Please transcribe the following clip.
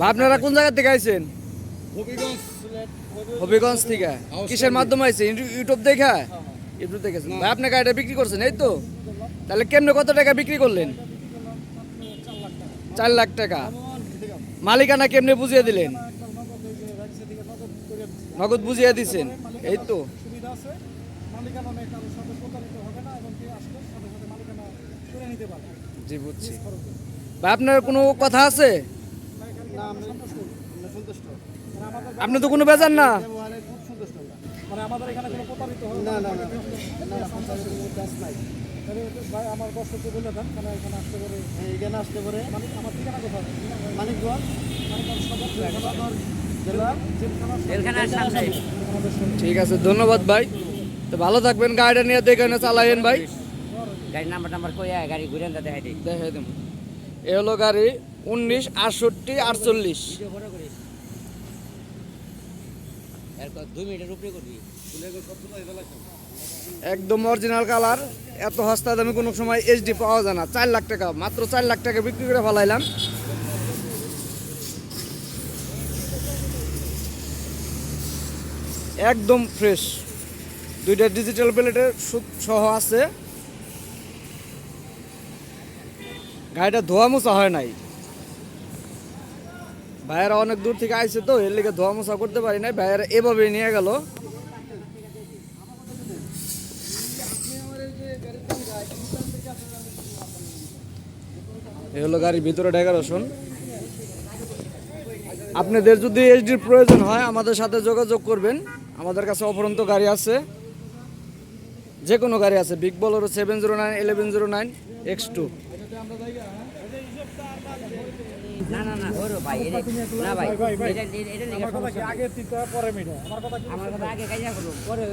আপনারা কোন জায়গা থেকে আইছেন? হবিগঞ্জ। হবিগঞ্জ থেকে। কিসের মাধ্যমে আইছেন? ইউটিউব দেখা? ইউটিউব দেখেছেন। ভাই আপনি গাড়িটা বিক্রি করছেন এই তো? তাহলে কেমনে কত টাকা বিক্রি করলেন? 4 লাখ টাকা। মালিকানা কেমনে বুঝিয়ে দিলেন? নগদ বুঝিয়ে দিছেন এই তো। জি বুঝছি। ভাই আপনার কোনো কথা আছে? আপনি তো কোনো বেজান না। মানে আমাদের এখানে কোনো প্রতারিত হয় না। ভাই আমার কষ্ট তো বলে দেন, মানে এখানে আসতে পারে মানে আমার ঠিকানা কোথায়? মানিকগঞ্জ ঠিক আছে, ধন্যবাদ ভাই। তো ভালো থাকবেন, গাড়িটা নিয়ে দেখে চালাইন ভাই। গাড়ির নাম্বার কই গাড়ি ঘুরে দেখাই দিই। দেখাই দেব। এ হলো গাড়ি 196848। এরপর 2 মিনিটের উপরে করবি। একদম অরিজিনাল কালার। এত সস্তা দামে কোনো সময় এইচডি পাওয়া যায় না। 4 লাখ টাকা, মাত্র 4 লাখ টাকা বিক্রি করে ফেলাইলাম। একদম ফ্রেশ, দুইটা ডিজিটাল প্লেটের সহ আছে। গাড়িটা ধোয়া মোছা হয় নাই। ভাইয়েরা অনেক দূর থেকে আইছে তো, এর লিগে ধোয়া মোছা করতে পারি নাই। ভাইয়েরা এভাবে নিয়ে গেল। এই হলো গাড়ির ভিতরে ডেকোরেশন। আপনাদের যদি এইচডির প্রয়োজন হয় আমাদের সাথে যোগাযোগ করবেন। আমাদের কাছে অপরন্ত গাড়ি আছে, যে কোনো গাড়ি আছে। Big Bolero 709 1109 X2। না না না ওরো ভাই না ভাই এটা আমার কথা কি আগে দিতে পরে মিটা? আমার কথা আগে কাইয়া করব পরে